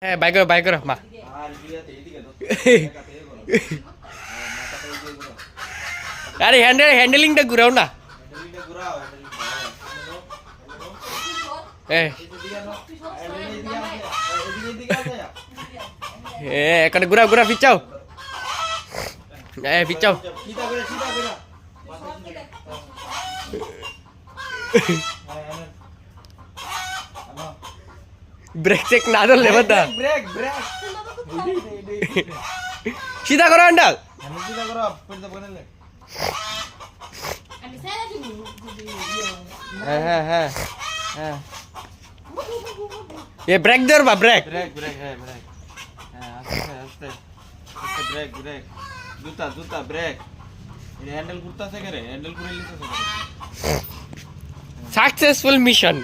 হ্যাঁ বাই করো মা। আরে হ্যান্ডেলিংটা ঘুরাও না। এখানে ঘুরা পিচাও। পিচাও। ব্রেক চেক না ধরলে বাদা। সিধা করো হ্যান্ডেল। হ্যাঁ ये ब्रेक दे और ब्रेक ब्रेक जूता ब्रेक हैंडल कुर्ता से करे हैंडल पूरे सक्सेसफुल मिशन।